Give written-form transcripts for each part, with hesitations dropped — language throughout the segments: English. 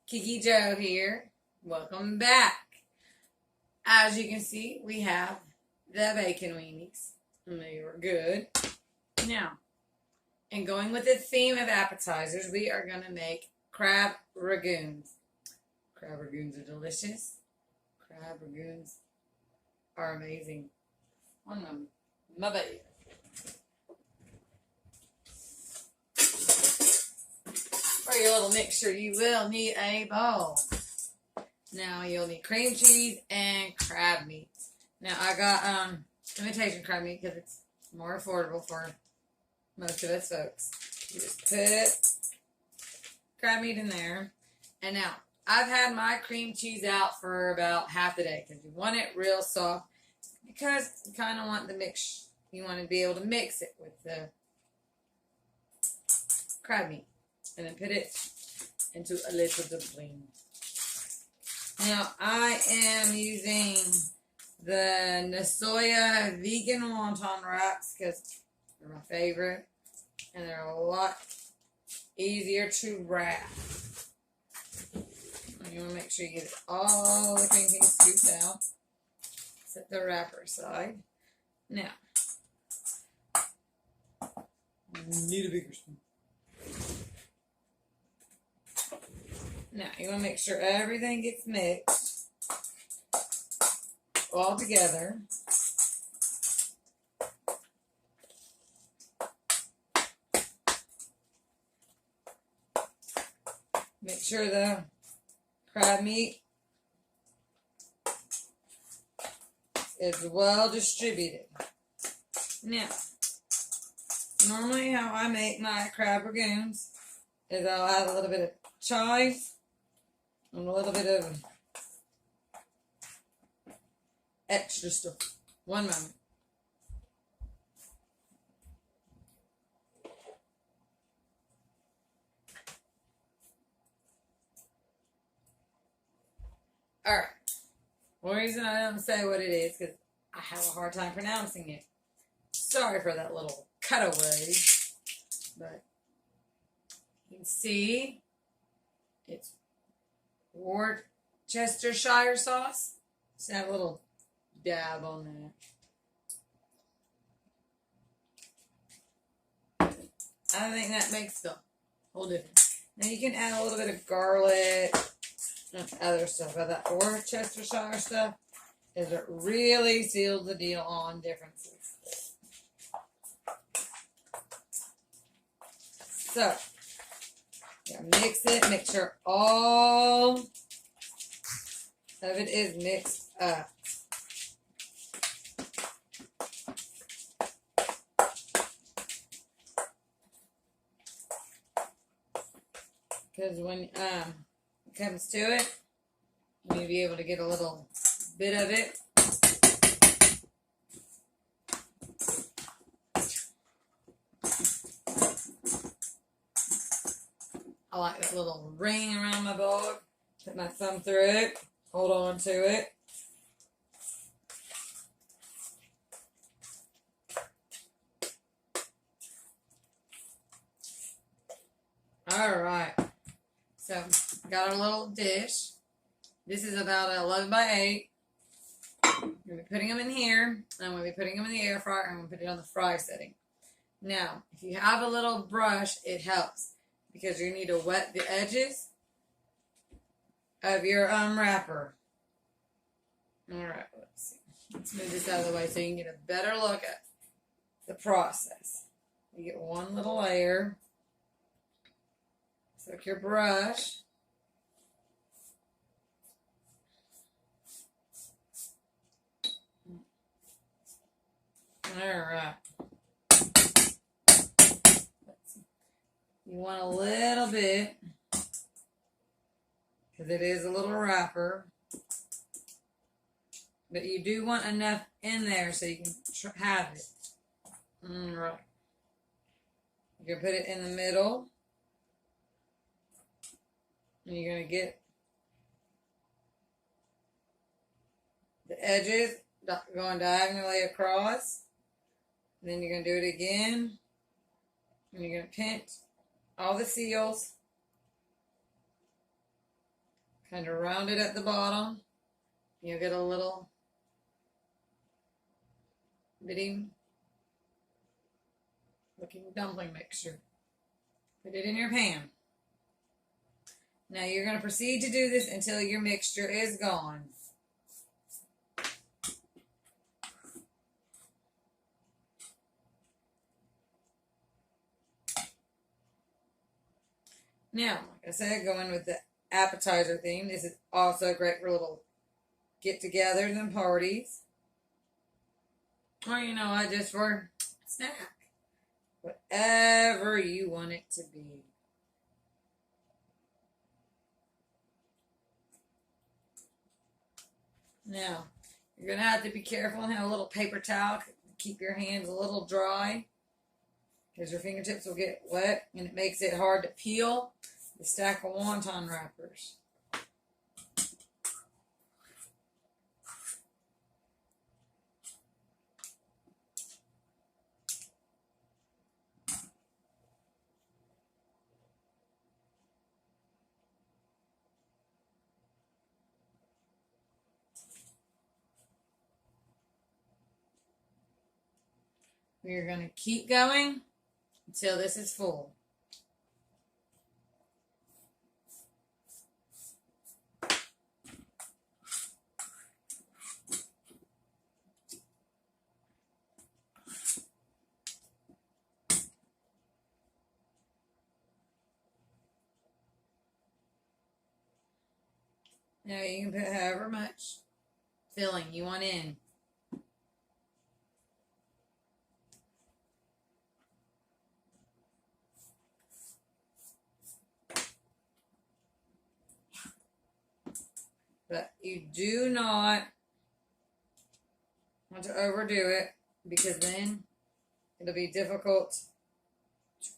Kiki Joe here. Welcome back. As you can see, we have the bacon weenies. And they were good. Now, and going with the theme of appetizers, we are going to make crab ragoons. Crab ragoons are delicious. Crab ragoons are amazing. One moment. My baby. For your little mixture, you will need a bowl. Now you'll need cream cheese and crab meat. Now I got imitation crab meat because it's more affordable for most of us folks. You just put crab meat in there. And now I've had my cream cheese out for about half the day because you want it real soft because you kind of want the mix. You want to be able to mix it with the crab meat. And then put it into a little dumpling. Now, I am using the Nasoya vegan wonton wraps because they're my favorite. And they're a lot easier to wrap. And you want to make sure you get all the cream cheese scooped out. Set the wrapper aside. Now, need a bigger spoon. Now, you want to make sure everything gets mixed all together. Make sure the crab meat is well distributed. Now, normally how I make my crab ragoons is I'll add a little bit of chives and a little bit of extra stuff. One moment. Alright. The reason I don't say what it is because I have a hard time pronouncing it. Sorry for that little cutaway. But you can see it's Worcestershire sauce. Just have a little dab on that. I think that makes the whole difference. Now you can add a little bit of garlic and other stuff. But that Worcestershire stuff is what really seals the deal on differences. So, yeah, mix it. Make sure all of it is mixed up. Because when it comes to it, you'll be able to get a little bit of it. I like that little ring around my bowl. Put my thumb through it. Hold on to it. Alright. So, got our little dish. This is about 11 by 8. I'm going to be putting them in here. I'm going to be putting them in the air fryer. I'm going to put it on the fry setting. Now, if you have a little brush, it helps. Because you need to wet the edges of your wrapper. Alright, let's see. Let's move this out of the way so you can get a better look at the process. You get one little layer. Soak your brush. Alright. You want a little bit, because it is a little wrapper, but you do want enough in there so you can have it. Alright. You're going to put it in the middle, and you're going to get the edges going diagonally across, and then you're going to do it again, and you're going to pinch all the seals kind of round it at the bottom. You'll get a little bitty looking dumpling mixture. Put it in your pan. Now you're going to proceed to do this until your mixture is gone. Now, like I said, going with the appetizer theme. This is also great for little get-togethers and parties. Or, you know what, just for a snack. Whatever you want it to be. Now, you're going to have to be careful and have a little paper towel to keep your hands a little dry, because your fingertips will get wet and it makes it hard to peel the stack of wonton wrappers. We're going to keep going until this is full. Now you can put however much filling you want in. But you do not want to overdo it, because then it'll be difficult to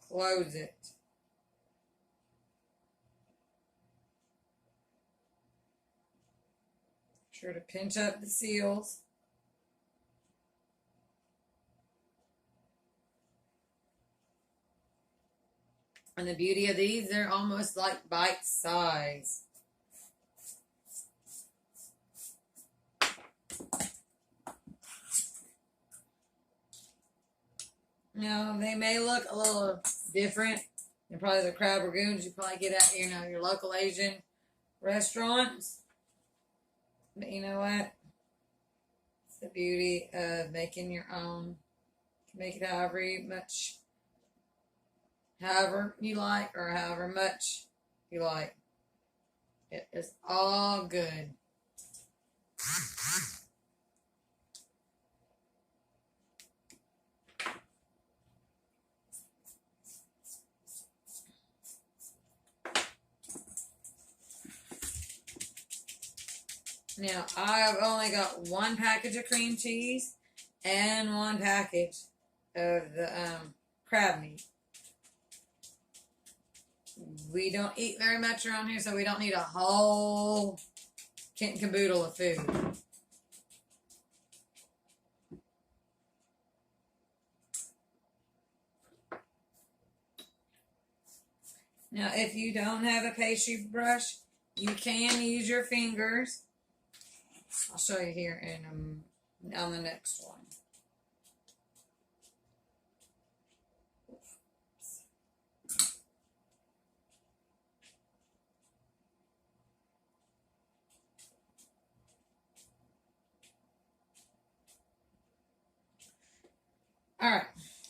close it. Sure to pinch up the seals. And the beauty of these, they're almost like bite size. Now, they may look a little different than probably the crab ragoons you probably get at, you know, your local Asian restaurants. But you know what? It's the beauty of making your own. You can make it however you like, or however much you like. It is all good. Now, I've only got one package of cream cheese and one package of the crab meat. We don't eat very much around here, so we don't need a whole kit and caboodle of food. Now, if you don't have a pastry brush, you can use your fingers. I'll show you here in on the next one. All right,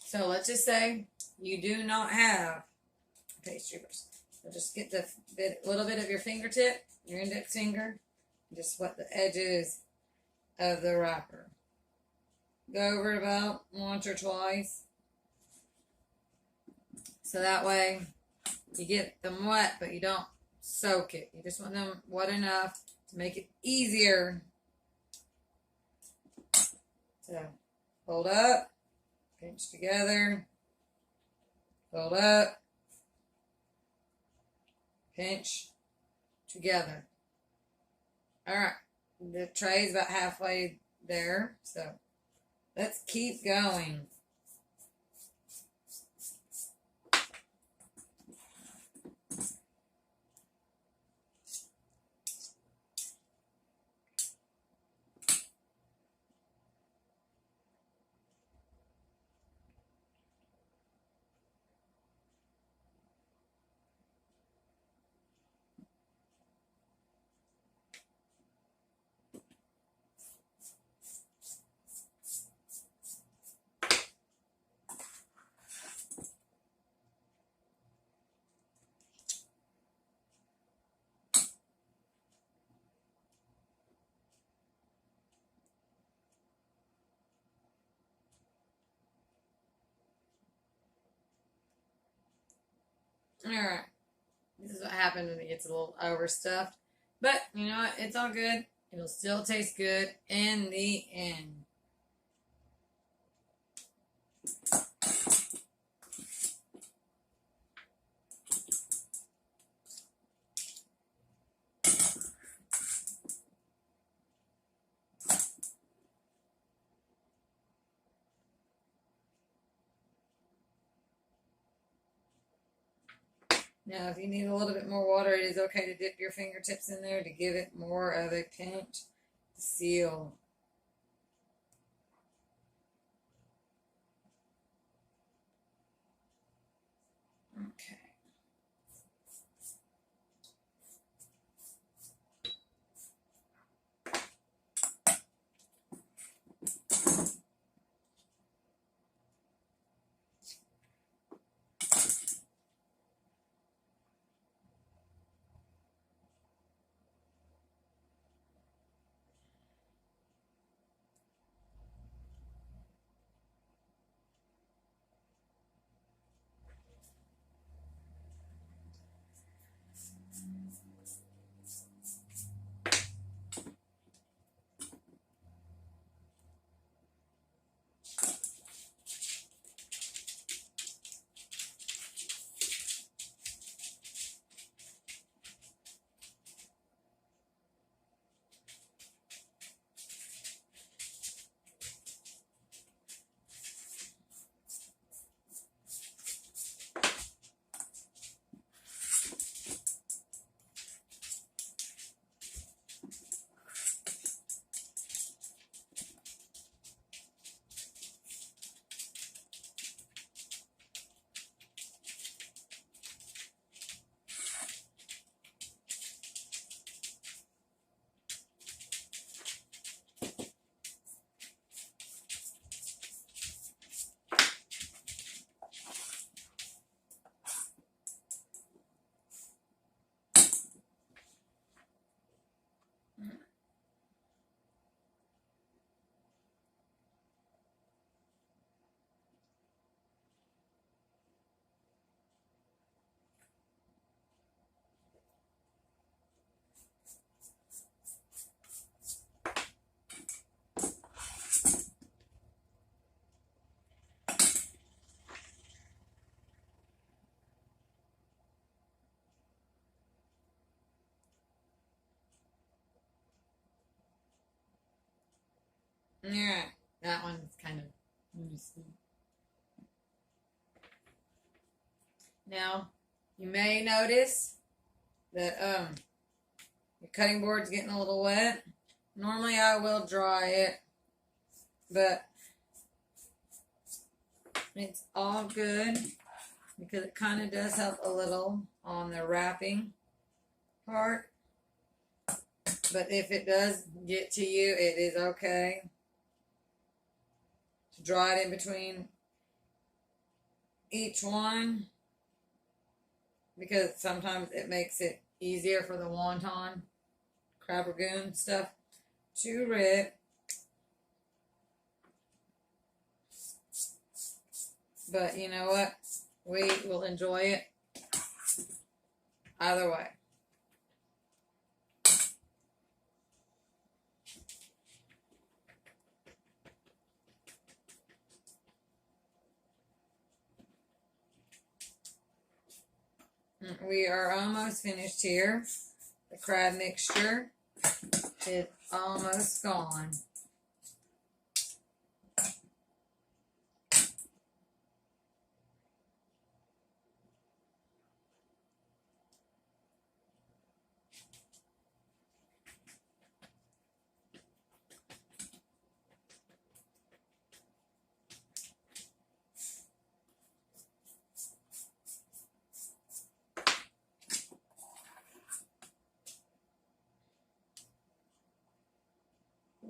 so let's just say you do not have a pastry brush. So just get the little bit of your fingertip, your index finger, and just wet the edges of the wrapper. Go over it about once or twice, so that way you get them wet, but you don't soak it. You just want them wet enough to make it easier. So hold up. Pinch together, fold up, pinch together. All right, the tray is about halfway there, so let's keep going. Alright. This is what happens when it gets a little overstuffed. But, you know what? It's all good. It'll still taste good in the end. Now, if you need a little bit more water, it is okay to dip your fingertips in there to give it more of a pinch to seal. Okay. Alright, that one's kind of loose. Now, you may notice that your cutting board's getting a little wet. Normally I will dry it, but it's all good because it kind of does help a little on the wrapping part. But if it does get to you, it is okay to dry it in between each one, because sometimes it makes it easier for the wonton, crab ragoon stuff to rip. But you know what? We will enjoy it either way. We are almost finished here. The crab mixture is almost gone.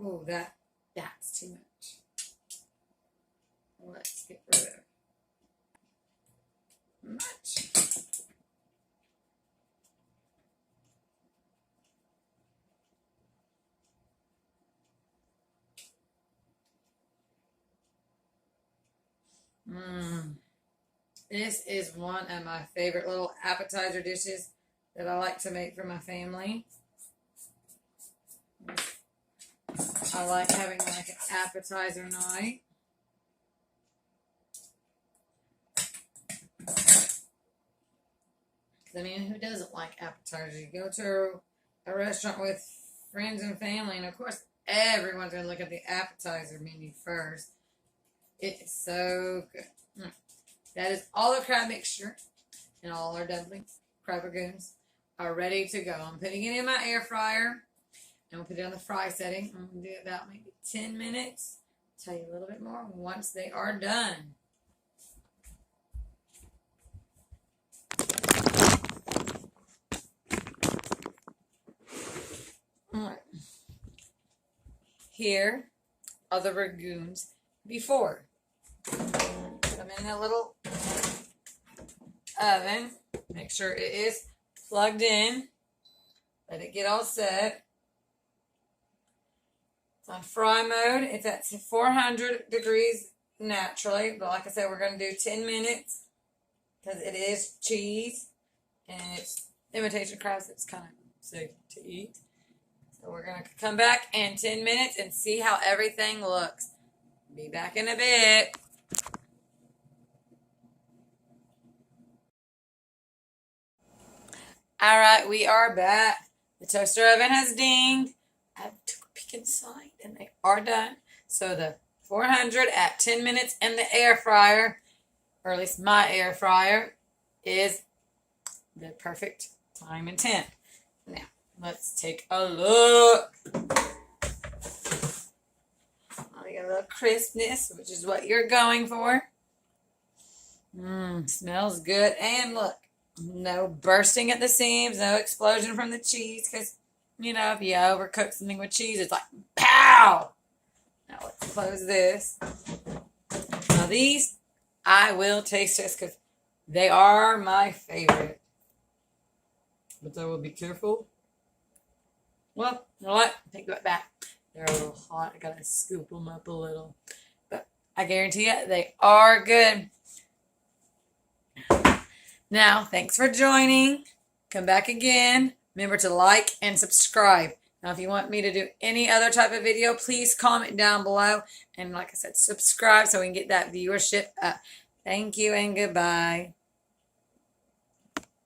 Oh, that's too much. Let's get rid of much. This is one of my favorite little appetizer dishes that I like to make for my family. I like having like an appetizer night. I mean, who doesn't like appetizers? You go to a restaurant with friends and family, and of course, everyone's going to look at the appetizer menu first. It is so good. That is all the crab mixture and all our dumplings, crab ragoons, are ready to go. I'm putting it in my air fryer, and we'll put it on the fry setting. I'm going to do about maybe 10 minutes. Tell you a little bit more once they are done. Alright. Here are the ragoons before. Put them in a little oven. Make sure it is plugged in. Let it get all set. It's on fry mode. It's at 400 degrees naturally. But like I said, we're going to do 10 minutes because it is cheese and it's imitation crab. So it's kind of safe to eat. So we're going to come back in 10 minutes and see how everything looks. Be back in a bit. All right, we are back. The toaster oven has dinged. I took a peek inside and they are done. So the 400 at 10 minutes in the air fryer, or at least my air fryer, is the perfect time and temp. Now, let's take a look. We got a little crispness, which is what you're going for. Smells good. And look, no bursting at the seams, no explosion from the cheese, because, you know, if you overcook something with cheese, it's like, pow! Now let's close this. Now these, I will taste this because they are my favorite. But I will be careful. Well, you know what? Take that back. They're a little hot. I gotta scoop them up a little. But I guarantee you, they are good. Now, thanks for joining. Come back again. Remember to like and subscribe. Now, if you want me to do any other type of video, please comment down below. And like I said, subscribe so we can get that viewership up. Thank you and goodbye.